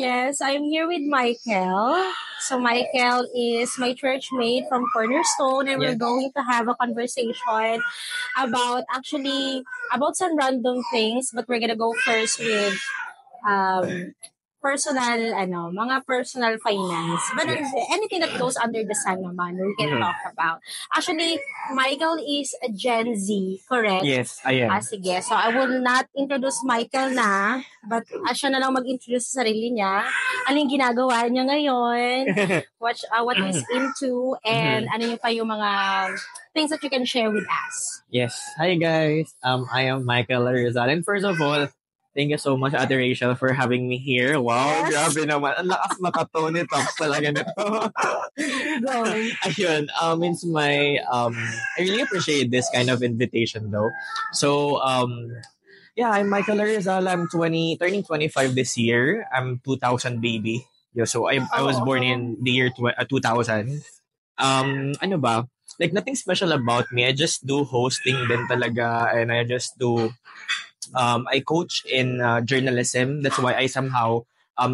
Yes, I'm here with Michael. So Michael is my church mate from Cornerstone, and we're going to have a conversation about some random things, but we're gonna go first with um mga personal finance. But anything that goes under the sun naman, we can talk about. Actually, Michael is a Gen Z, correct? Yes, I am. Sige. So, I will not introduce Michael na, but siya na lang mag-introduce sa sarili niya. Ano yung ginagawa niya ngayon? What he's into, and ano yung pa yung mga things that you can share with us. Yes. Hi, guys. I am Michael Rizal. And first of all, thank you so much, Ate Rachel, for having me here. Wow, grabe naman. Ang lakas makatone talks talaga nito. Ayun, it's my, I really appreciate this kind of invitation though. So, I'm Michael Rizal. I'm turning 25 this year. I'm 2000 baby. Yeah, so I was born in the year 2000. Ano ba? Like, nothing special about me. I just do hosting din talaga, and I just do I coach in journalism. That's why I somehow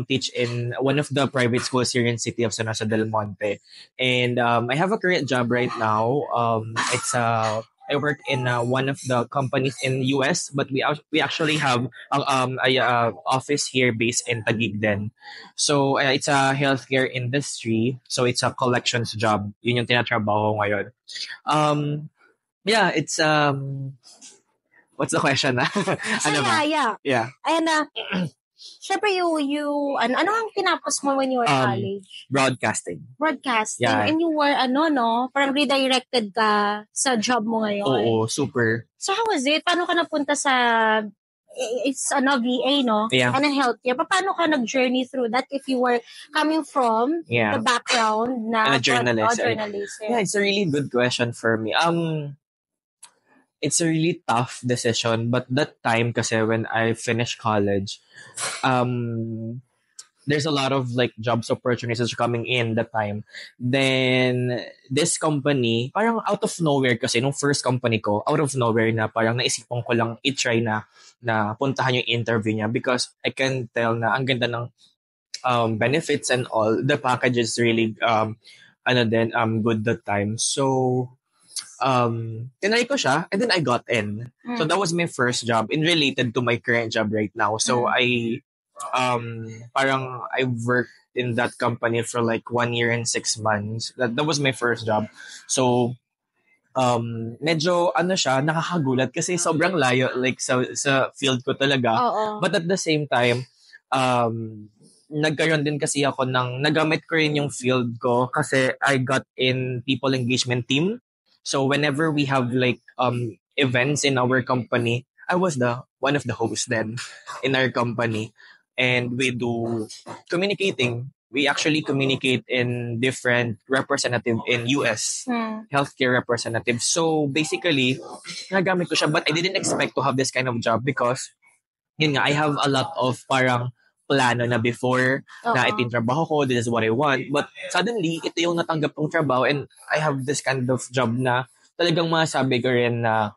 teach in one of the private schools here in City of San Jose del Monte. And I have a current job right now. I work in one of the companies in the US, but we actually have a office here based in Taguig din. So it's a healthcare industry. So it's a collections job. Yun yung tinatrabaho ko ngayon. It's what's the question? Ano ba? Yeah. And syempre ano ang tinapos mo when you were college? Broadcasting. Yeah. And you were parang redirected ka sa job mo ngayon. Oo, super. So how was it? Paano ka napunta sa it's VA, no? Yeah. And a healthcare. Paano ka nag-journey through that if you were coming from the background na a journalist? Yeah, it's a really good question for me. It's a really tough decision, but that time kasi when I finished college, there's a lot of like jobs opportunities coming in that time. Then this company, parang out of nowhere kasi nung first company ko, out of nowhere na parang naisipan ko lang i-try na puntahan yung interview niya because I can tell na ang ganda ng benefits and all. The package is really good that time. So tinry ko siya and then I got in. So that was my first job in related to my current job right now. So I worked in that company for like 1 year and 6 months. That was my first job. So medyo siya nakakagulat kasi sobrang layo like sa field ko talaga. But at the same time nagkaroon din kasi ako nagamit ko rin yung field ko kasi I got in people engagement team. So whenever we have like events in our company, I was one of the hosts then in our company, and we do communicating. We actually communicate in different representative in US healthcare representatives. So basically, nagamit ko siya, but I didn't expect to have this kind of job because yun nga, I have a lot of parang plano na before na itinrabaho ko, this is what I want. But suddenly, ito yung natanggap kong trabaho and I have this kind of job na talagang masabi ko rin na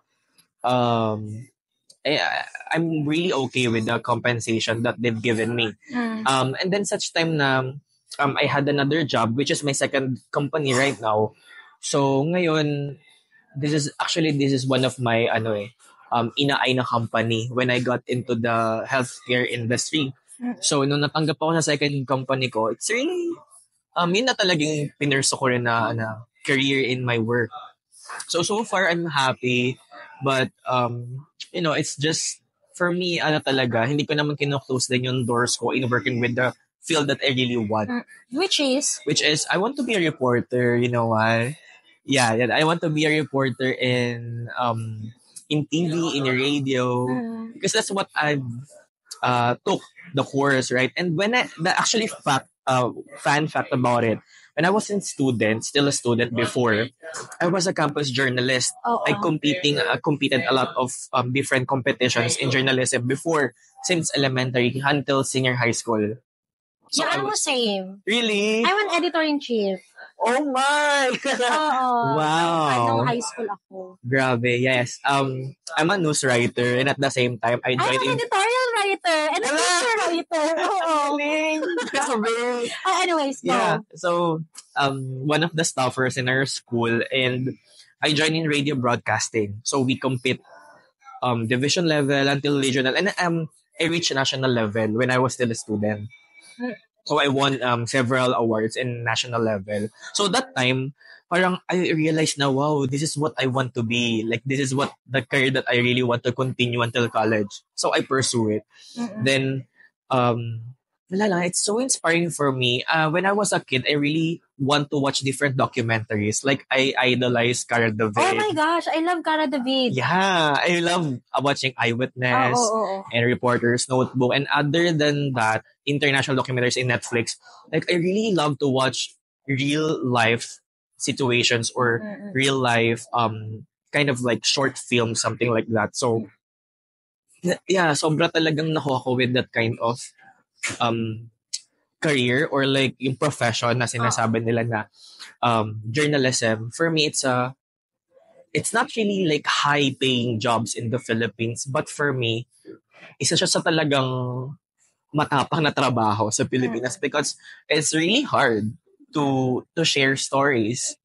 I'm really okay with the compensation that they've given me. And then such time na I had another job, which is my second company right now. So ngayon, this is one of my inaay na company when I got into the healthcare industry. So, nung natanggap ako sa second company ko, it's really, yun na talagang pinurso ko rin na career in my work. So far, I'm happy. But, it's just, for me, talaga, hindi ko naman kino-close din yung doors ko in working with the field that I really want. Which is, I want to be a reporter, you know why? Yeah, I want to be a reporter in TV, in radio, because that's what I've took the course, right? And when fan fact about it, when I was still a student before, I was a campus journalist. I competed a lot of different competitions in journalism before, since elementary until senior high school. So I was same. Really? I'm an editor-in-chief. Oh my! Wow. High school ako. Grabe, yes. I'm a news writer and at the same time, I joined I'm an editorial writer and a feature writer. Oo. Grabe! Anyways, go. Yeah. So, one of the staffers in our school, and I joined in radio broadcasting. So we compete division level until regional, and I reached national level when I was still a student. So I won several awards in national level. So that time, parang I realized na, wow, this is what I want to be. Like, this is what the career that I really want to continue until college. So I pursue it. Then, wala lang, it's so inspiring for me. When I was a kid, I really want to watch different documentaries. Like, I idolize Cara David. Oh my gosh, I love Cara David. Yeah, I love watching Eyewitness and Reporter's Notebook. And other than that, international documentaries in Netflix. Like, I really love to watch real life situations or real life kind of like short films, something like that. So, yeah, sobra talagang nakuha ko with that kind of career or like yung profession na sinasabi nila na journalism. For me, it's not really like high paying jobs in the Philippines, but for me, isa siya sa talagang matapang na trabaho sa Pilipinas because it's really hard to share stories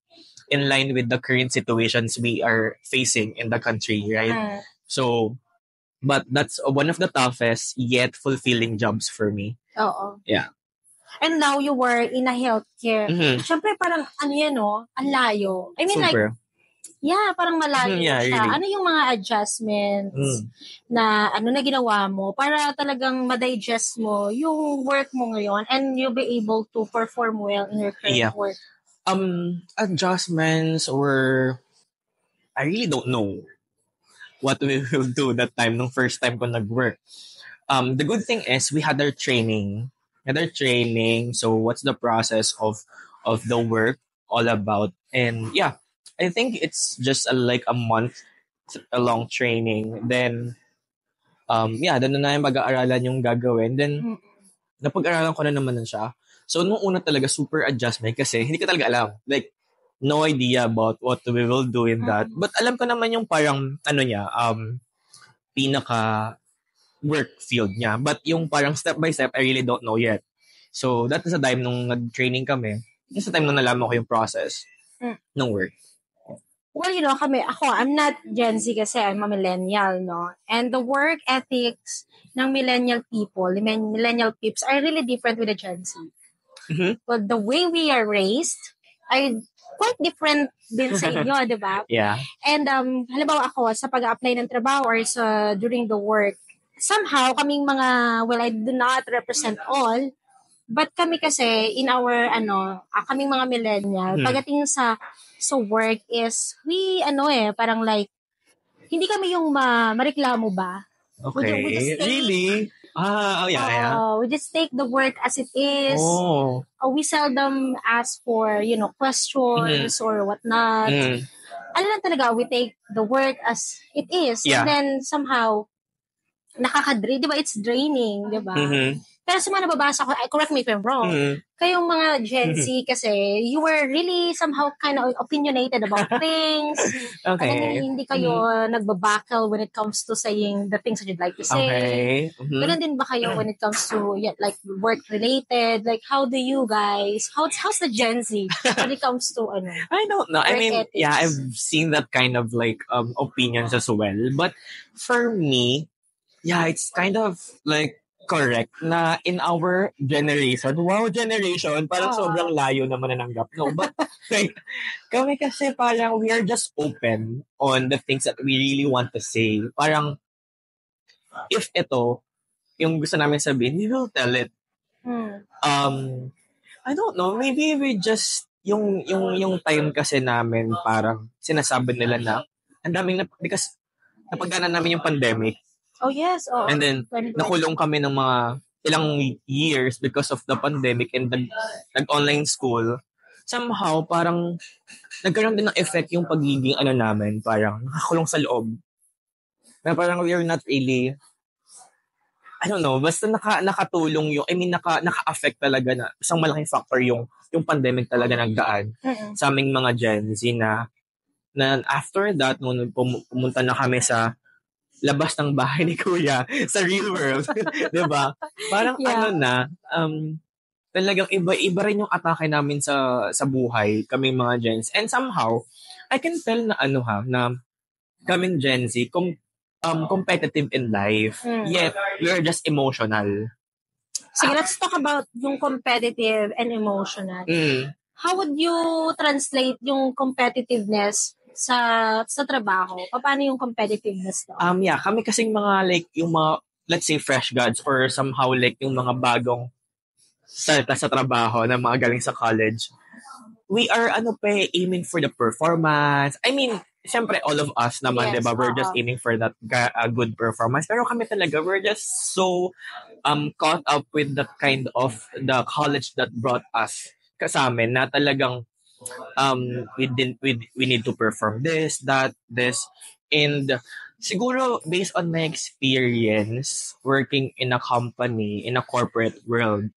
in line with the current situations we are facing in the country, right? So, but that's one of the toughest yet fulfilling jobs for me. Oo. Yeah. And now you work in a healthcare. Siyempre parang ano yan, no? Ang layo. I mean, super. like, parang malayo siya. Really. Ano yung mga adjustments na na ginawa mo para talagang ma-digest mo yung work mo ngayon and you'll be able to perform well in your current work? Adjustments or I really don't know what we will do that time nung first time ko nag-work. The good thing is we had our training. So what's the process of the work all about? And yeah, I think it's just like a month a long training. Then doon na namin mag-aaralan yung gagawin. Then napag-aralan ko na naman siya. So nung una talaga super adjustment kasi hindi ko talaga alam. Like no idea about what we will do in that. But alam ko naman yung parang pinaka work field niya. But yung parang step by step, I really don't know yet. So, that is the time nung nag-training kami. That's the time nung nalaman ko yung process ng work. Well, I'm not Gen Z kasi I'm a millennial, no? And the work ethics ng millennial people, millennial peeps are really different with the Gen Z. Well, the way we are raised are quite different din sa inyo, di ba? Yeah. And halimbawa ako, sa pag-apply ng trabaho or during the work, somehow, kaming mga, well, I do not represent all, but kami kasi, in our, kaming mga millennial, pagdating sa work is, we, parang like, hindi kami yung mareklamo ba? Okay. Really? Yeah. We just take the work as it is. We seldom ask for, questions or whatnot. Ano lang talaga, we take the work as it is. Yeah. And then, somehow, nakaka-drain. Di ba? It's draining. Di ba? Pero sa mga nababasa ko, correct me if I'm wrong, kayong mga Gen Z kasi, you were really somehow kind of opinionated about things. Okay. And then hindi kayo nagbabackle when it comes to saying the things that you'd like to say. Okay. Ganun din ba kayo when it comes to like work-related? Like, how do you guys, how's the Gen Z when it comes to I don't know. I mean, ethics? yeah, I've seen that kind of like opinions as well. But for me, yeah, it's kind of like correct na in our generation, parang sobrang layo naman na ng gap. No, but like, kami kasi parang we are just open on the things that we really want to say. Parang, if ito, yung gusto namin sabihin, we will tell it. I don't know, maybe we just, yung time kasi namin, parang sinasabi nila na, ang daming because napagdaanan namin yung pandemic. Oh, yes. Oh, and then, nakulong kami ng mga ilang years because of the pandemic and nag-online school. Somehow, parang nagkaroon din ng effect yung pagiging namin, parang nakakulong sa loob. Na parang we are not really, I don't know, basta nakatulong yung, naka-affect talaga na, isang malaking factor yung pandemic talaga nagdaan sa aming mga Gen Z na after that, nung pumunta na kami sa labas ng bahay ni Kuya sa real world, 'di ba? Parang talagang iba rin yung atake namin sa buhay, kaming mga Gens. And somehow, I can tell na na kaming Gen Z, competitive in life. Yet, we are just emotional. Sige, let's talk about yung competitive and emotional. How would you translate yung competitiveness sa trabaho? Paano yung competitiveness to? Yeah, kami kasing mga like yung mga, let's say, fresh grads or somehow like yung mga bagong salta sa trabaho na mga galing sa college. We are aiming for the performance. I mean, siyempre all of us naman, Yes, 'di ba? We're just aiming for that good performance. Pero kami talaga, we're just so caught up with the kind of the college that brought us sa amin na talagang we need to perform this, that, this. And siguro based on my experience working in a company, in a corporate world,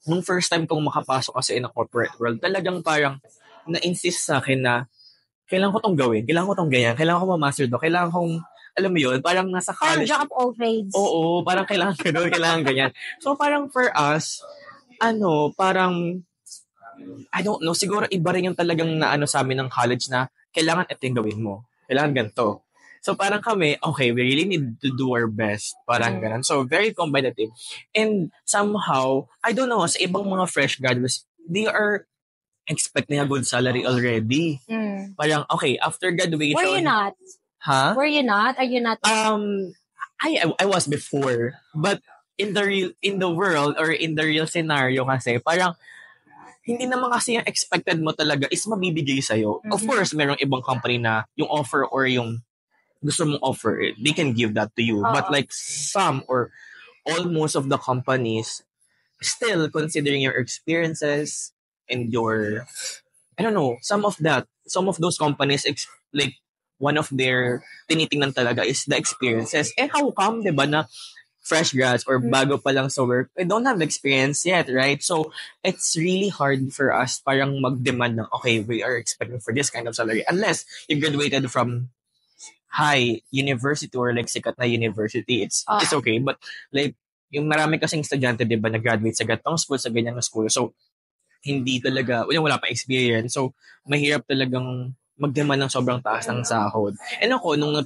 nung first time kong makapasok kasi in a corporate world, talagang parang na-insist sa akin na kailangan ko tong gawin, kailangan ko tong ganyan, kailangan ko ma-master to, kailangan kong, alam mo yun, parang nasa Parang college. jack of all trades. Oo, parang kailangan gano'n, kailangan ganyan. So parang for us, parang, I don't know, siguro iba rin yung talagang naano sa amin ng college na kailangan ito yung gawin mo. Kailangan ganito. So parang kami, okay, we really need to do our best. Parang ganun. So very competitive. And somehow, I don't know, sa ibang mga fresh graduates, they are expecting a good salary already. Parang, okay, after graduation. Were you not? Huh? Were you not? Are you not? I was before. But in the world or in the real scenario kasi, parang, hindi naman kasi yung expected mo talaga is mabibigay sa'yo. Of course, merong ibang company na yung offer or yung gusto mong offer, they can give that to you. But like some or almost of the companies, still considering your experiences and your, I don't know, some of those companies, like, one of their tinitingnan talaga is the experiences. Eh, how come, diba, na fresh grads or bago pa lang sa work, they don't have experience yet, right? So, it's really hard for us parang mag-demand ng, okay, we are expecting for this kind of salary. Unless you graduated from high university or like sikat na university, it's okay. But like, yung marami kasing estudyante, diba, nag-graduate sa gatong school, sa ganyan na school. So, hindi talaga, wala pa experience. So, mahirap talagang mag-demand ng sobrang taas ng sahod. And ako, nung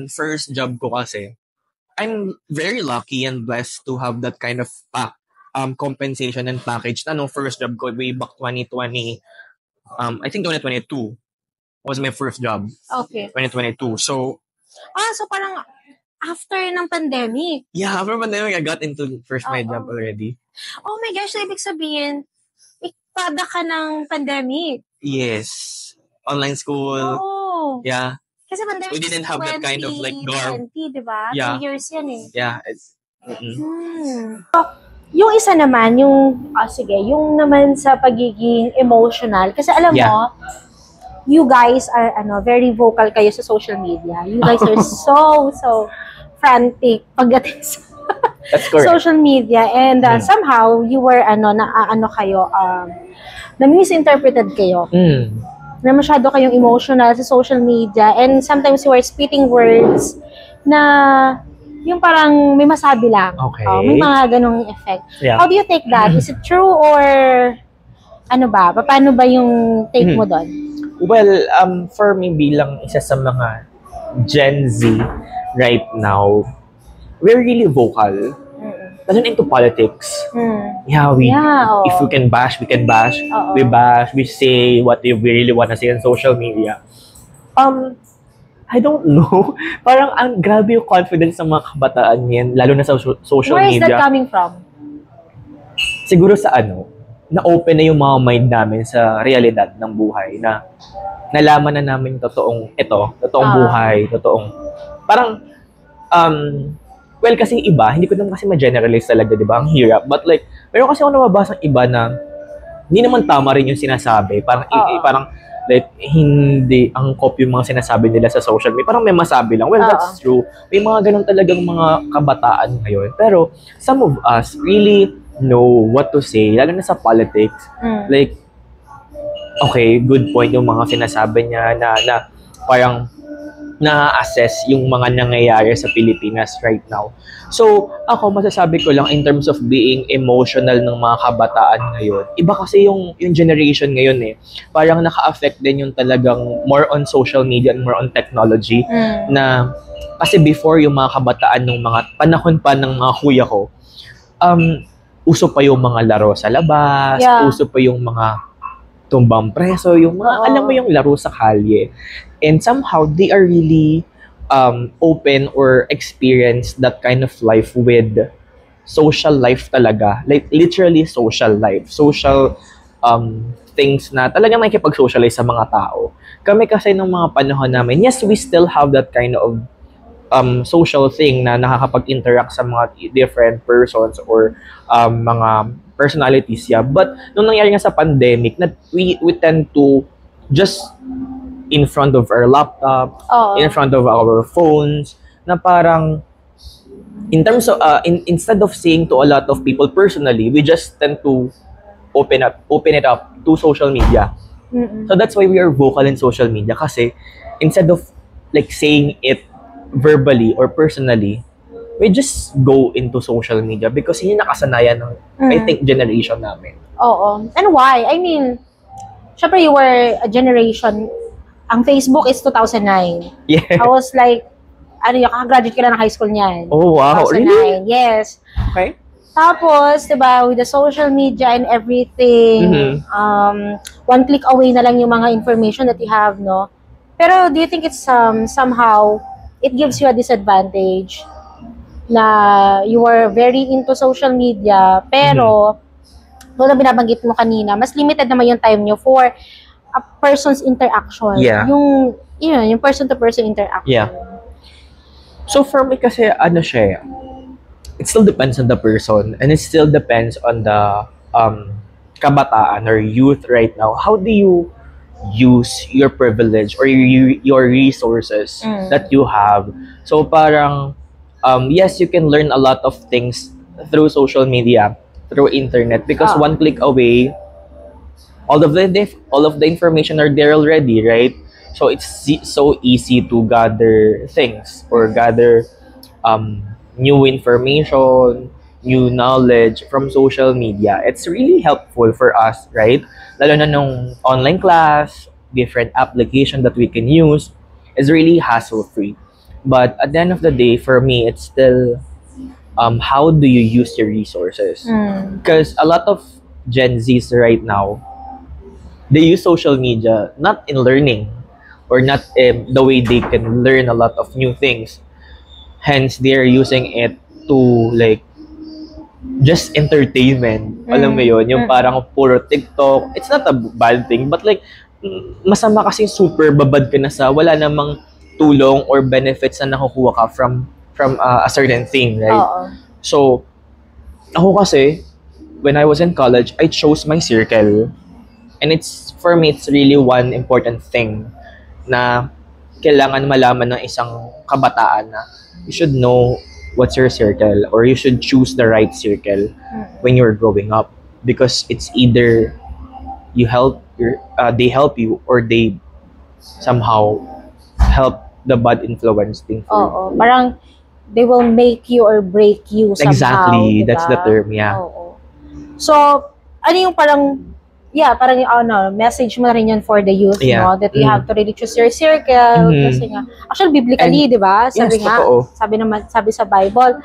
first job ko kasi, I'm very lucky and blessed to have that kind of compensation and package. First job ko way back 2020, I think 2022 was my first job. Okay. 2022. So parang after ng pandemic. Yeah, after pandemic, I got into my job already. Oh my gosh, so ibig sabihin, ikpada ka ng pandemic. Yes. Online school. Oo. Yeah. Kasi pandemic, we didn't have that kind of like garb. 2020, diba? Yeah. 2 years yan eh. Yeah. So, yung isa naman, yung naman sa pagiging emotional. Kasi alam mo, you guys are very vocal kayo sa social media. You guys are so frantic pagdating sa That's correct. social media. And somehow, you were, na-misinterpreted kayo. Na masyado kayong emotional sa social media. And sometimes you are spitting words na yung parang may masabi lang. Okay. May mga ganong effect. Yeah. How do you take that? Is it true or ano ba? Paano ba yung take mo doon? Well, for me bilang isa sa mga Gen Z right now, we're really vocal. Lalo into politics. Yeah, if we can bash, we can bash. We bash, we say what we really want to say on social media. I don't know. Parang grabe yung confidence ng mga kabataan yan, lalo na sa social media. Where is that coming from? Siguro sa na-open na yung mga mind namin sa realidad ng buhay, na nalaman na namin totoong buhay, parang, well, kasi iba, hindi ko naman kasi ma-generalize talaga, di ba? Ang hirap. But like, meron kasi ako nababasang iba na hindi naman tama rin yung sinasabi. Parang, parang, like, hindi angkop yung mga sinasabi nila sa social media. Parang may masabi lang. Well, that's true. May mga ganun talagang mga kabataan ngayon. Pero, some of us really know what to say, lalo na sa politics. Like, okay, good point yung mga sinasabi niya na parang na-assess yung mga nangyayari sa Pilipinas right now. So, ako masasabi ko lang in terms of being emotional ng mga kabataan ngayon. Iba kasi yung generation ngayon eh. Parang naka-affect din yung talagang more on social media and more on technology na kasi before yung mga kabataan ng mga panahon pa ng mga kuya ko, uso pa yung mga laro sa labas, uso pa yung mga tumbang preso, yung mga, alam mo yung laro sa kalye. And somehow, they are really open or experience that kind of life with social life talaga. Like, literally social life. Social things na talagang makikipag-socialize sa mga tao. Kami kasi nung mga panahon namin, yes, we still have that kind of social thing na nakakapag-interact sa mga different persons or mga personalities, yeah. But nung nangyari nga sa pandemic, we tend to just in front of our laptop, in front of our phones, na parang in terms of instead of saying to a lot of people personally, we just tend to open it up to social media. So that's why we are vocal in social media, kasi instead of like saying it verbally or personally, we just go into social media because yun nakasanayan ng I think generation namin. Oo. And why? I mean, syempre you were a generation, ang Facebook is 2009. Yeah. I was like, kakagraduate ka na ng high school niyan. Oh, wow. 2009. Really? Yes. Okay. Tapos, diba, with the social media and everything, one click away na lang yung mga information that you have, no? Pero do you think it's somehow, it gives you a disadvantage na you are very into social media, pero, na binabanggit mo kanina, mas limited naman yung time nyo for a person's interaction. Yeah. Yung person-to-person interaction. Yeah. So for me kasi, siya, it still depends on the person and it still depends on the kabataan or youth right now. How do you use your privilege or your resources that you have? So parang, yes, you can learn a lot of things through social media, through internet, because one click away, all of the information are there already, right? So it's so easy to gather things or gather new information, new knowledge from social media. It's really helpful for us, right? Lalo na nung online class, different application that we can use is really hassle-free. But at the end of the day, for me, it's still how do you use your resources? Because a lot of Gen Zs right now, they use social media not in learning or not the way they can learn a lot of new things. Hence, they're using it to like just entertainment. Alam mo yun? Yung parang puro TikTok. It's not a bad thing, but like masama kasi super babad ka na sa wala namang tulong or benefits na nakukuha ka from a certain thing, right? So, ako kasi, when I was in college, I chose my circle. And for me, it's really one important thing na kailangan malaman ng isang kabataan na you should know what's your circle or you should choose the right circle when you're growing up, because it's either they help you or they somehow help the bad influence thing for you. Parang they will make you or break you somehow. Exactly, diba? That's the term, yeah. So, ano yung parang message mo na rin yun for the youth, no? That you have to really choose your circle. Kasi nga, actually, biblically, di ba? Sabi sa Bible,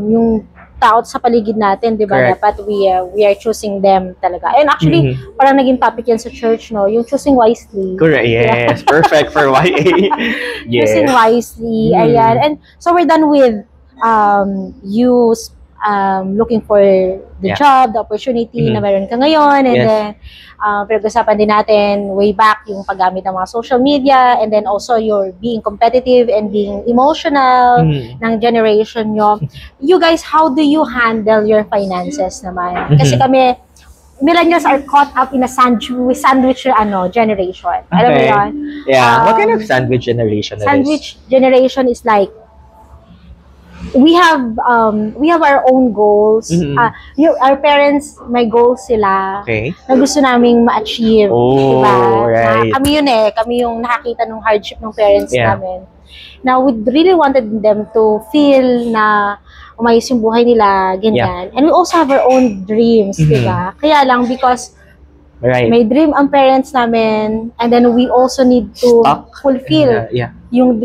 yung tao sa paligid natin, di ba? Dapat we are choosing them talaga. And actually, parang naging topic yan sa church, no? Yung choosing wisely. Correct, yes. Perfect for YA. Yes. Choosing wisely, ayan. And so, we're done with you looking for the job, the opportunity na meron ka ngayon, and then pinag-usapan din natin way back yung paggamit ng mga social media, and then also you're being competitive and being emotional ng generation nyo. You guys, how do you handle your finances naman? Kasi kami, millennials are caught up in a sandwich generation. Alam mo yun? Yeah. What kind of sandwich generation Sandwich generation is like, we have our own goals. Our parents, may goals sila Okay. na gusto naming ma-achieve. Oh, diba? right. Na kami yun kami yung nakakita ng hardship ng parents Yeah. namin. Now, we really wanted them to feel na umayos yung buhay nila, ganyan. And we also have our own dreams, diba? Kaya lang, because Right. may dream ang parents namin, and then we also need to fulfill Yeah. yung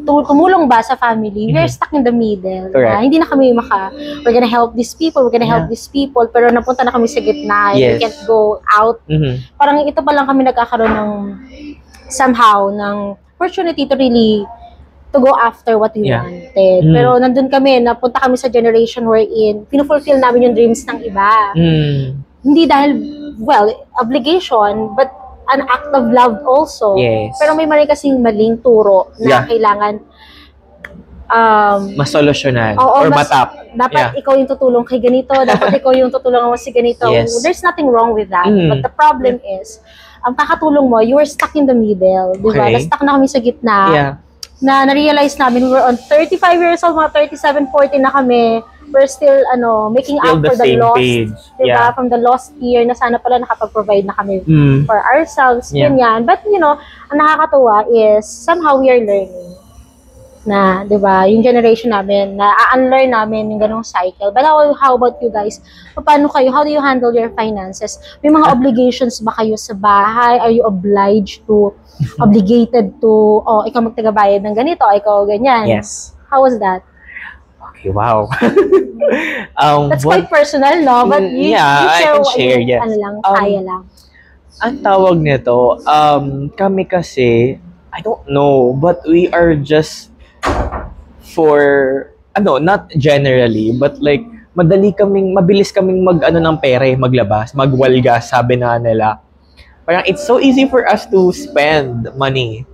tumulong ba sa family. We're stuck in the middle. Correct. Hindi na kami we're gonna help these people, pero napunta na kami sa gitna. Yes. We can't go out. Parang ito pa lang kami nagkakaroon ng somehow ng opportunity to really to go after what we wanted. Pero nandun kami, napunta kami sa generation wherein pinufulfill namin yung dreams ng iba. Hindi dahil, obligation, but an act of love also. Yes. Pero may mali kasing maling turo na kailangan masolusyonan or matap. Dapat ikaw yung tutulong kay ganito, dapat ikaw yung tutulong mo si ganito. Yes. There's nothing wrong with that. But the problem is, ang kakatulong mo, you were stuck in the middle. Diba? Okay. Na-stuck na kami sa gitna. Yeah. Na na-realize namin, we were on 35 years old, mga 37, 40 na kami. We're still, making Still up the for the same lost. page. Diba? Yeah. From the lost year na sana pala nakapag-provide na kami for ourselves. Yeah. Ganyan. But, ang nakakatuwa is, somehow we are learning na, di ba, yung generation namin, na unlearn namin yung ganong cycle. But how about you guys? Paano kayo? How do you handle your finances? May mga obligations ba kayo sa bahay? Are you obligated to, ikaw magtagabayad ng ganito, ikaw ganyan? Yes. How was that? Okay, wow. That's quite personal, no? But you I share can share, yes. Kaya lang. Ang tawag nito, kami kasi, I don't know, but we are just not generally, but like, mabilis kaming ng pere, maglabas, magwalgas, sabi na nila. Parang it's so easy for us to spend money.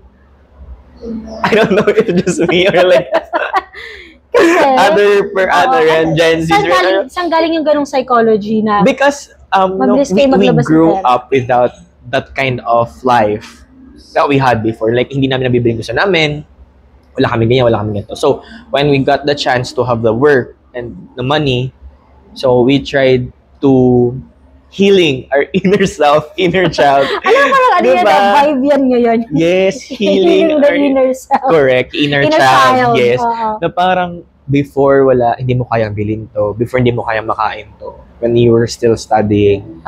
I don't know if it's just me or like Kasi, other Gen Z. Saan galing yung ganong psychology na? Because we grew up without that kind of life that we had before. Like, hindi namin nabibili gusto namin. Wala kami ganyan, wala kami ganito. So, when we got the chance to have the work and the money, so we tried to healing our inner self, inner child. Alam mo, vibe yan ngayon. Yes, healing the inner self. Correct, inner child. Yes. Na parang before hindi mo kayang bilhin to, before hindi mo kayang makain to, when you were still studying.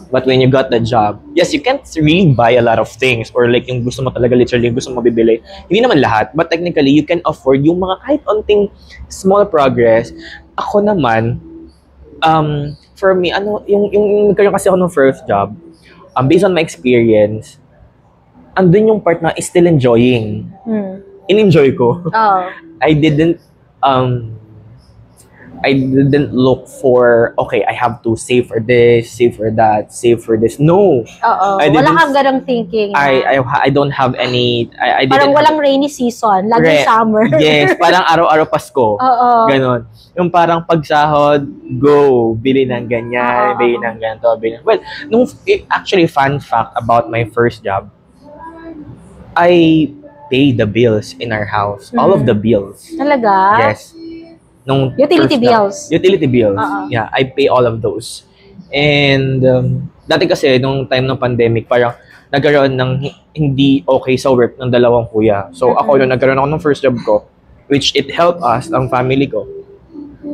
But when you got the job, yes, you can't really buy a lot of things or like yung gusto mo talaga literally, yung gusto mo bibili. Hindi naman lahat, but technically, you can afford yung mga kahit onting small progress. Ako naman, for me, yung nagkaroon kasi ako ng first job, based on my experience, andun yung part na still enjoying. In-enjoy ko. I didn't look for, okay, I have to save for this, save for that, save for this. No. Wala kang ganang thinking. I don't have any, I parang didn't walang rainy season, laging summer. Yes, parang araw-araw Pasko. Ganon. Yung parang pagsahod, go, bili ng ganyan, bili ng ganito, bili. Well, actually, fun fact about my first job, I pay the bills in our house. All of the bills. Talaga? Yes. Utility bills. Utility bills. Yeah, I pay all of those. And dati kasi, nung time ng pandemic, parang nagkaroon ng hindi okay sa work ng dalawang kuya. So ako, nung nagkaroon ako ng first job ko, which it helped us, ang family ko,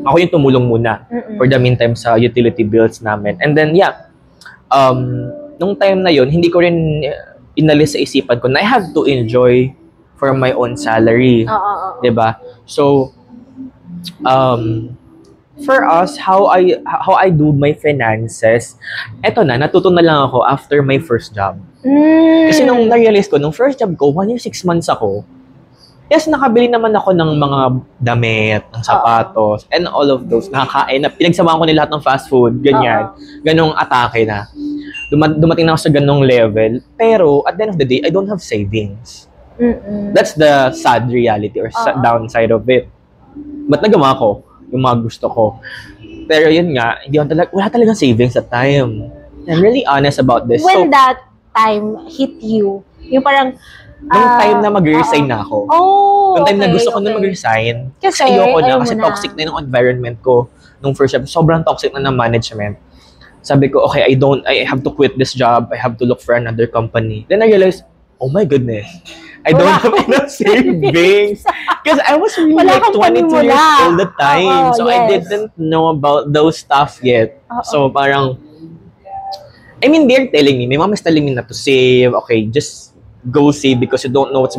ako yung tumulong muna for the meantime sa utility bills namin. And then, nung time na yun, hindi ko rin inalis sa isipan ko na I have to enjoy for my own salary. Diba? So, for us, how I do my finances, eto natuto na lang ako after my first job. Kasi nung na-realize ko, nung first job ko, 1 year, 6 months ako, yes, nakabili naman ako ng mga damit, ng sapatos, and all of those. Nakakain na, pinagsamahan ko na lahat ng fast food, ganyan. Ganong atake na. Dumating na ako sa ganong level. Pero, at the end of the day, I don't have savings. That's the sad reality or downside of it. But nagawa ko yung mga gusto ko. Pero yun nga, wala talagang savings at time. I'm really honest about this. When that time hit you, yung parang Nung time na mag-resign na ako. Oh, Nung time na okay, gusto ko na okay. mag-resign, Kasi, ayoko na ayaw kasi mo na. toxic na yung environment ko nung first job. Sobrang toxic na ng management. Sabi ko, okay, I have to quit this job. I have to look for another company. Then I realized, oh my goodness, I don't Wala have enough savings. Because I was really Wala like kang 22 years panimula. old at the time. Oo, So I yes. didn't know about those stuff yet. Oo. So parang, I mean, they're telling me, my mom is telling me not to save. Okay, just go save because you don't know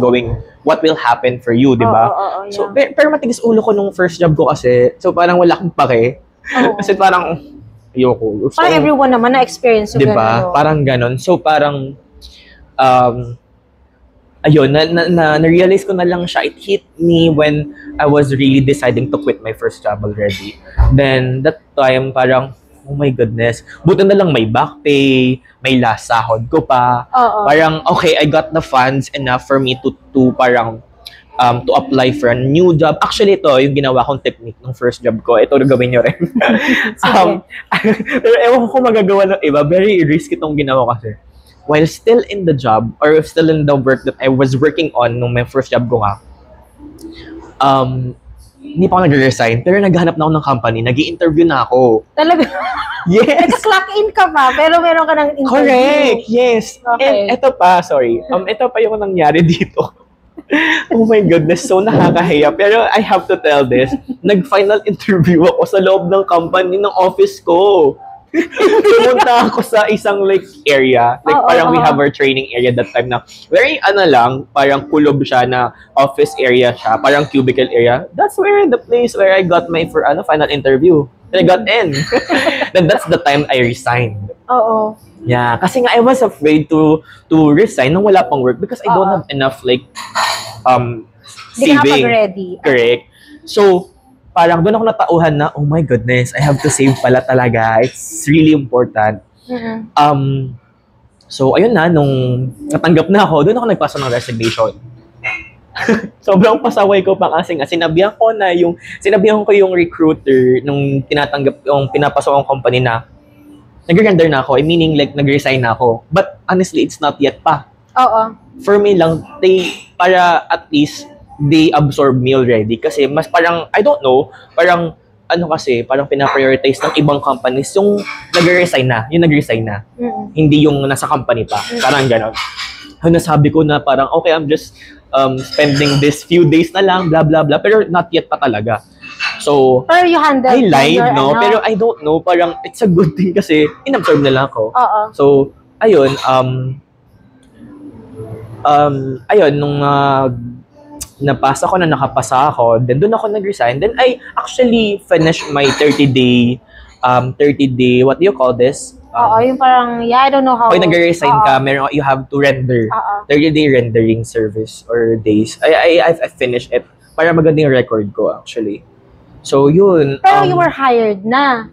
what will happen for you, di ba? Oo, So, yeah. pero matigas ulo ko nung first job ko kasi. So parang wala akong pake. Oo. Kasi parang, ayoko. Gusto Parang kong- everyone naman na-experience yung diba? gano'n. Parang ganon. So, parang, ayun, na-realize ko na lang siya. It hit me when I was really deciding to quit my first job already. Then, that time, parang, oh my goodness. Buti na lang may back pay, may last sahod ko pa. Oo. Parang, okay, I got the funds enough for me to parang, to apply for a new job. Actually, ito, yung ginawa kong technique ng first job ko. Ito, gawin nyo rin. Sige. Pero ewan ko kung magagawa ng iba. Very risky itong ginawa kasi. While still in the job, or still in the work that I was working on nung my first job ko nga, hindi pa ako nag-resign, pero naghahanap na ako ng company, nag-i-interview na ako. Talaga. Yes! Nag-clock in ka pa, pero meron ka ng interview. Correct! Yes! Okay. And ito pa, sorry. Ito pa yung nangyari dito. Oh my goodness, so nakakahiya. Pero I have to tell this, nag-final interview ako sa loob ng company ng office ko. Pumunta ako sa isang like area. Like parang we have our training area that time na very lang, parang kulob siya na office area siya, parang cubicle area. That's where the place where I got my final interview. And I got in. Then that's the time I resigned. Oo. Yeah, kasi nga I was afraid to resign nang wala pang work because I don't have enough like Hindi ka saving. ready. Correct. So, parang doon ako natauhan na, oh my goodness, I have to save pala talaga. It's really important. Mm-mm. So, ayun na, nung natanggap na ako, doon ako nagpasa ng resignation. Sobrang pasaway ko pa kasi nga, sinabihan ko yung recruiter nung pinapasok ang company na nag-render na ako, meaning like nag-resign na ako. But honestly, it's not yet pa. Oo. For me lang, para at least they absorb me already. Kasi mas parang, I don't know, parang parang pinaprioritize ng ibang companies yung nag-resign na. Mm-mm. Hindi yung nasa company pa. Parang ganon. Nasabi ko na parang, okay, I'm just spending this few days na lang, blah, blah, blah. Pero not yet pa talaga. So, Pero you handle I lied, your, no? Pero I don't know, parang it's a good thing kasi inabsorb na lang ako. Oo. So, ayun, nung napasa ko na nakapasa ako, then doon ako nag-resign. Then I actually finished my 30-day, what do you call this? Oo, yung parang, I don't know how. Pag nag-resign ka, Oo. you have to render. Oo. 30-day rendering service or days. I finished it para maganda yung record ko actually. So, yun. Pero you were hired na.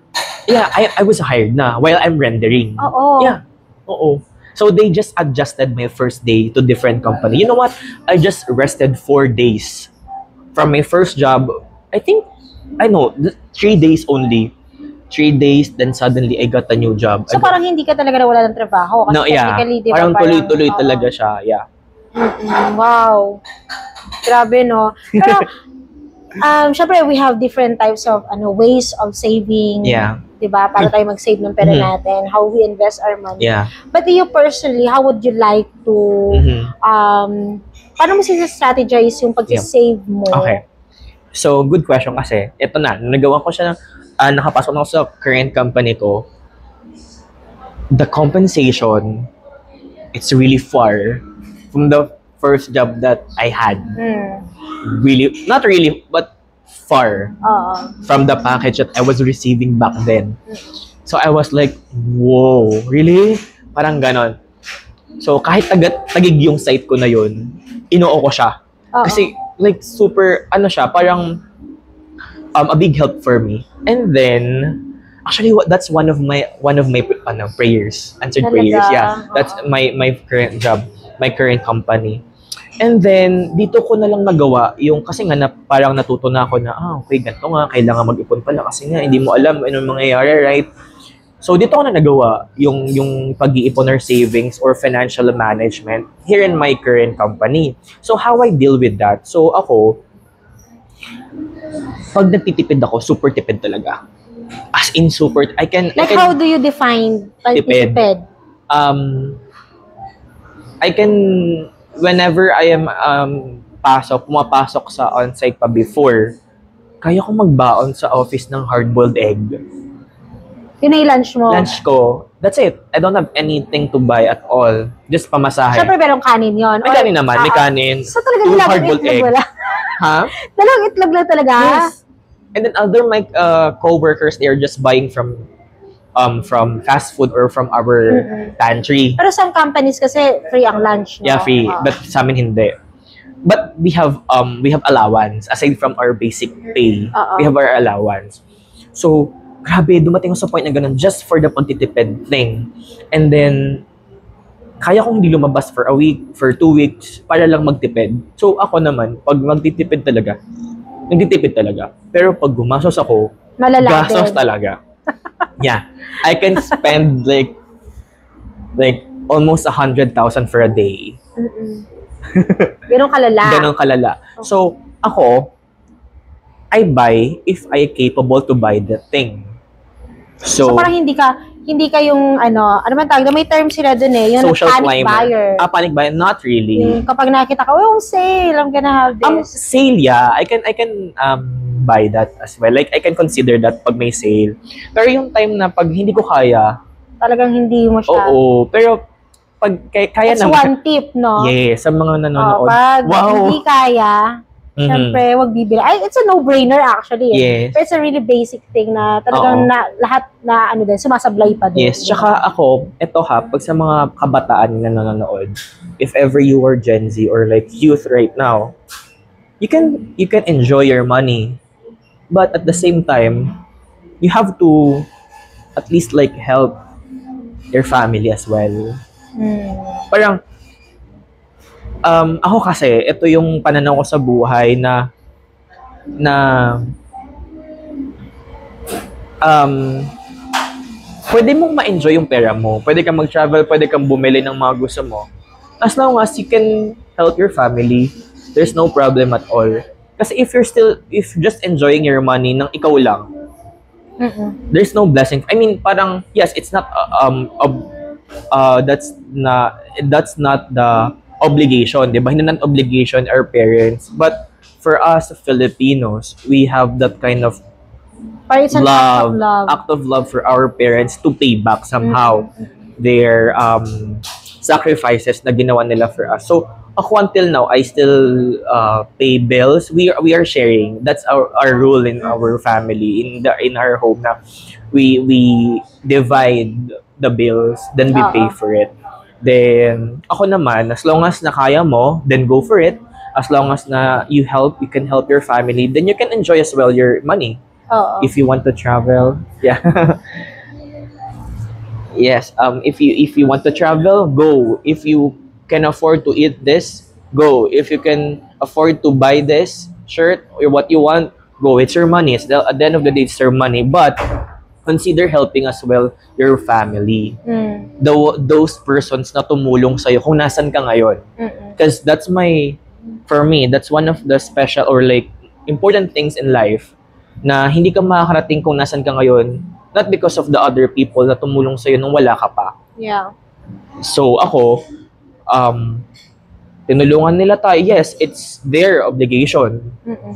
Yeah, I was hired na while I'm rendering. Oo. Yeah. Oo. So they just adjusted my first day to different company. You know what? I just rested 4 days from my first job. I think, 3 days only. 3 days, then suddenly I got a new job. So parang hindi ka talaga nawala ng trabaho. Kasi No, yeah. technically, di ba, Parang tuloy-tuloy oo. talaga siya. Yeah. Wow. Grabe, no? Pero, syempre, we have different types of ways of saving. Yeah. Diba? Para tayo mag-save ng pera natin. How we invest our money. Yeah. But you personally, how would you like to, paano mo strategize yung pag-save mo? Okay. So, good question kasi. Ito na, nagawa ko siya, nakapasok na ako sa current company ko. The compensation, it's really far from the first job that I had. Really, not really, but far from the package that I was receiving back then. So I was like, whoa, really? Parang ganon. So kahit tagig yung site ko na yun, inoo ko siya. Kasi like super, siya, parang a big help for me. And then, actually, that's one of my prayers, answered Talaga? prayers. Yeah, that's my current job, my current company. And then, dito ko na lang nagawa yung, kasi nga parang natuto na ako na, okay, ganito nga, kailangan mag-ipon pala kasi nga, hindi mo alam anong mangyayari, right? So dito ko na nagawa yung pag-iipon or savings or financial management here in my current company. So how I deal with that? So ako, pag nagtitipid ako, super tipid talaga. As in super, I can how do you define Tipid. tipid? I can, whenever I am pumapasok sa on-site pa before, kaya ko magbaon sa office ng hard-boiled egg. Yun ay lunch mo. Lunch ko, that's it. I don't have anything to buy at all. Just pamasahe. Siyempre, merong kanin yun. May kanin naman, may kanin. So talaga 2 dalawang hard-boiled itlog egg. wala. Ha? Dalawang itlog lang talaga. Yes. And then other my co-workers, they are just buying from fast food or from our pantry. Pero some companies kasi free ang lunch. No? Yeah, free. But sa amin hindi. But we have allowance aside from our basic pay. We have our allowance. So grabe, dumating ako sa point na ganun just for the pagtitipid thing. And then kaya kong hindi lumabas for a week, for 2 weeks para lang magtipid. So ako naman, pag magtitipid talaga, nagtitipid talaga. Pero pag gumastos ako, Malala gastos din. talaga. Yeah. I can spend like almost 100,000 for a day. Ganun kalala. Ganun kalala. So, ako, I buy if I capable to buy the thing. So parang hindi ka yung ano man tawag, may term sila dun eh, yung social panic buyer. Panic buyer, not really. Yung kapag nakita ka, oh, sale, I'm gonna have this. Sale, yeah. I can buy that as well. Like, I can consider that pag may sale. Pero yung time na pag hindi ko kaya, Talagang hindi mo siya. oo. Pero pag kaya It's naman. one tip, no? Yes, sa mga nanonood. Pag Wow. hindi kaya, syempre, wag bibili. Ay, it's a no-brainer actually. Yes. But it's a really basic thing na talagang lahat na ano din, sumasablay pa din. Yes, tsaka ako, eto ha, pag sa mga kabataan na nanonood, if ever you are Gen Z or like youth right now, you can enjoy your money. But at the same time, you have to at least like help your family as well. Parang, ako kasi, ito yung pananaw ko sa buhay na pwede mong ma-enjoy yung pera mo. Pwede kang mag-travel, pwede kang bumili ng mga gusto mo. As long as you can help your family, there's no problem at all. Kasi if just enjoying your money ng ikaw lang, there's no blessing. I mean, parang, yes, it's not, that's not the obligation, di ba? Hindi na obligation our parents. But for us Filipinos, we have that kind of It's an act of love for our parents to pay back somehow their sacrifices na ginawa nila for us. So ako until now, I still pay bills. We are sharing. That's our rule in our family, in our home, na we divide the bills, then we pay for it. Then ako naman, as long as na kaya mo, then go for it. As long as na you can help your family, then you can enjoy as well your money. If you want to travel, yeah. Yes, if you want to travel, go. If you can afford to eat this, go. If you can afford to buy this shirt or what you want, go. It's your money. At the end of the day, it's your money. But consider helping as well your family. Those persons na tumulong sa'yo kung nasan ka ngayon. Because for me, that's one of the special or like important things in life na hindi ka makakarating kung nasan ka ngayon, not because of the other people na tumulong sa'yo nung wala ka pa. Yeah. So ako, tinulungan nila tayo. Yes, it's their obligation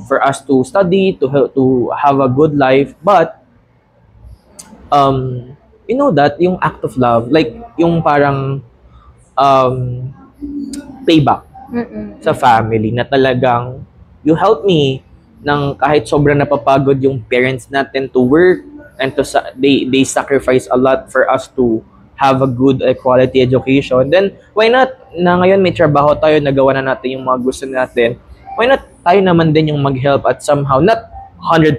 for us to study, to have a good life. But, you know that, yung act of love, like yung parang payback sa family na talagang you help me nang kahit sobrang napapagod yung parents natin to work and they sacrifice a lot for us to have a good quality education, then why not na ngayon may trabaho tayo, nagawa na natin yung mga gusto natin, why not tayo naman din yung mag-help at somehow, not 100%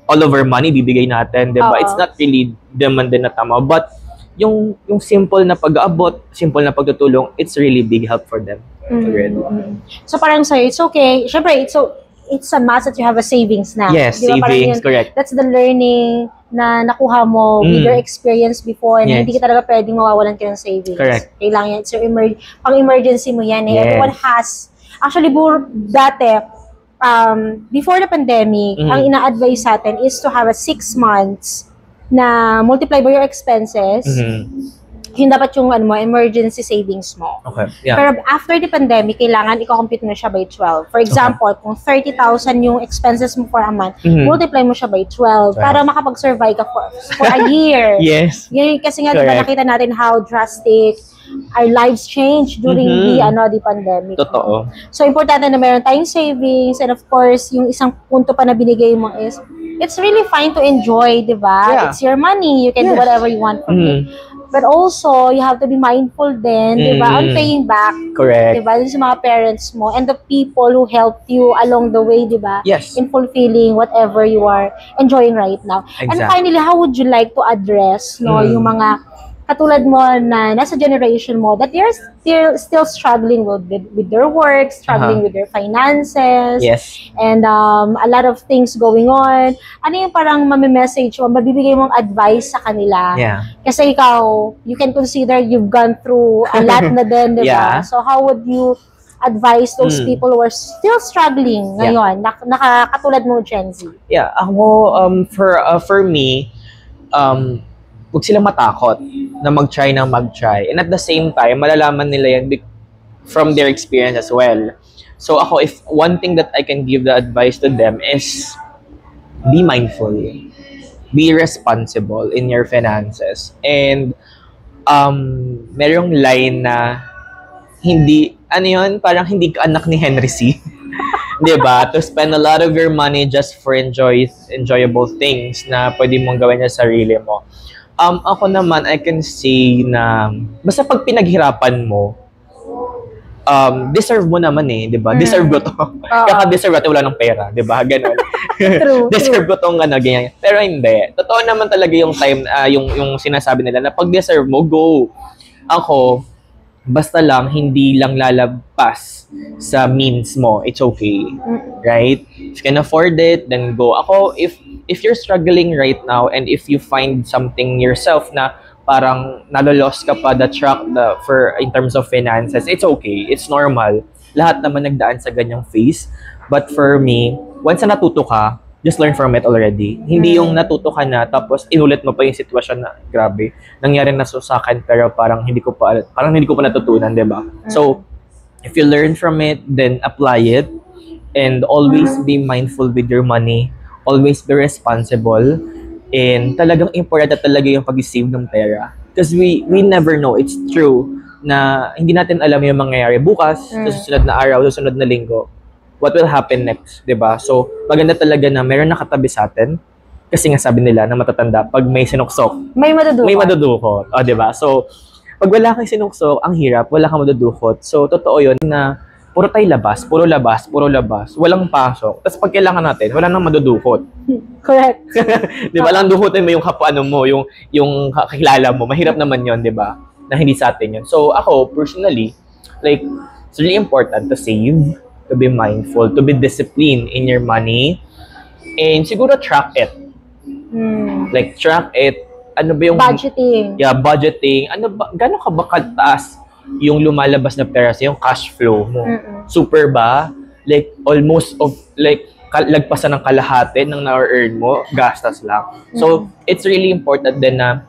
all of our money bibigay natin, diba? It's not really naman din na tama, but yung simple na pag-aabot, simple na pagtutulong, it's really big help for them. So parang sa'yo, it's okay. Syempre, it's a must that you have a savings na. Yes, Di ba? Parang savings, correct. that's the learning na nakuha mo with your experience before na Yes. hindi ka talaga pwedeng mawawalan ka ng savings. Correct. Kailangan yan. So, pang-emergency mo yan eh. Yes. Everyone has. Actually, dati, before the pandemic, ang ina-advise sa atin is to have a 6 months na multiply by your expenses. Yun dapat yung emergency savings mo. Okay. Yeah. Pero after the pandemic, kailangan i-compute mo siya by 12. For example, kung 30,000 yung expenses mo for a month, multiply mo siya by 12 para makapag-survive ka for a year. Yes. Yun, kasi nga, diba, nakita natin how drastic our lives change during the pandemic. Totoo. So, importante na meron tayong savings, and of course, yung isang punto pa na binigay mo is, it's really fine to enjoy, di ba? Yeah. It's your money. You can do whatever you want from it. But also, you have to be mindful din, di ba, on paying back. Correct. Di ba, sa mga parents mo and the people who helped you along the way, di ba? Yes. In fulfilling whatever you are enjoying right now. Exactly. And finally, how would you like to address yung mga katulad mo na nasa generation mo that they're still struggling with their work, struggling with their finances, Yes. and a lot of things going on. Ano yung parang message mo, mabibigay mong advice sa kanila? Yeah. Kasi ikaw, you can consider you've gone through a lot na din, di ba? Yeah. So how would you advise those people who are still struggling ngayon, nakakatulad mo, Gen Z? Yeah. Ako, for me, huwag silang matakot na mag-try. And at the same time, malalaman nila yan from their experience as well. So ako, if one thing that I can give the advice to them is be mindful. Be responsible in your finances. And merong line na parang hindi ka anak ni Henry C. Diba? To spend a lot of your money just for enjoyable things na pwede mong gawin sa sarili mo. Ako naman, I can say na basta pag pinaghirapan mo, deserve mo naman di ba? Deserve mo to. Kaka-deserve natin wala ng pera, di ba? Ganon. True. Deserve mo tong ganyan. Pero hindi. Totoo naman talaga yung time, yung sinasabi nila na pag deserve mo, go. Ako, basta lang, hindi lang lalabas sa means mo. It's okay. Right? If you can afford it, then go. Ako, if you're struggling right now and if you find something yourself na parang nalolost ka pa in terms of finances, it's okay. It's normal. Lahat naman nagdaan sa ganyang phase. But for me, once na natuto ka, just learn from it already. Hindi yung natuto ka na tapos inulit mo pa yung sitwasyon na grabe. Nangyari na sa akin pero parang hindi ko pa natutunan, 'di ba? So, if you learn from it, then apply it and always be mindful with your money. Always be responsible, and talagang important talaga yung pag-save ng pera. Because we never know. It's true na hindi natin alam yung mangyayari bukas, sa susunod na araw, sa susunod na linggo. What will happen next, di ba? So, maganda talaga na meron nakatabi sa atin. Kasi nga sabi nila na matatanda, pag may sinuksok, may madudukot. O, di ba? So, pag wala kang sinuksok, ang hirap, wala kang madudukot. So, totoo yun na puro tayo labas, puro labas, walang pasok. Tapos pag kailangan natin, wala nang madudukot. Correct. Di ba? Lang dukutin mo yung kapano mo, yung kakilala mo. Mahirap naman yon, di ba? Na hindi sa atin yun. So, ako, personally, it's really important to save, to be mindful, to be disciplined in your money, and siguro track it. Track it. Ano ba yung... Budgeting. Yeah, budgeting. Gano'n ka ba kataas yung lumalabas na pera sa yung cash flow mo? Super ba? Almost lagpasan ng kalahati ng na-earn mo, gastos lang. So, it's really important din na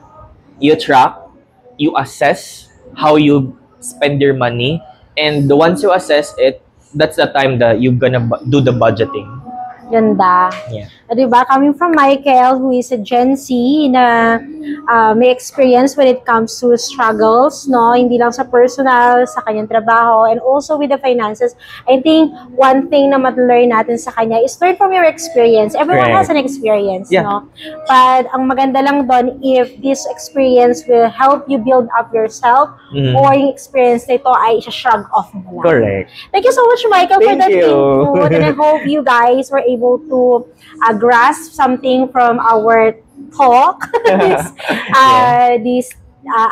you track, you assess how you spend your money, and once you assess it, that's the time that you're gonna do the budgeting. Ganda. Yeah. Diba? Coming from Michael, who is a Gen Z na may experience when it comes to struggles, no? Hindi lang sa personal, sa kanyang trabaho, and also with the finances. I think one thing na ma-learn natin sa kanya is learn from your experience. Everyone has an experience, no? But ang maganda lang doon, if this experience will help you build up yourself, or yung experience na ito ay shrug off mo lang. Correct. Thank you so much, Michael, for that input. And I hope you guys were able to grasp something from our talk this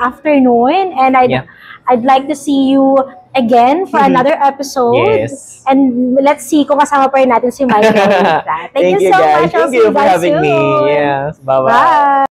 afternoon. And I'd like to see you again for another episode. Yes. And let's see kung kasama pa rin natin si Michael with that. Thank you so guys. much. I'll Thank see you for guys having me. soon. Yes. Bye-bye. Bye.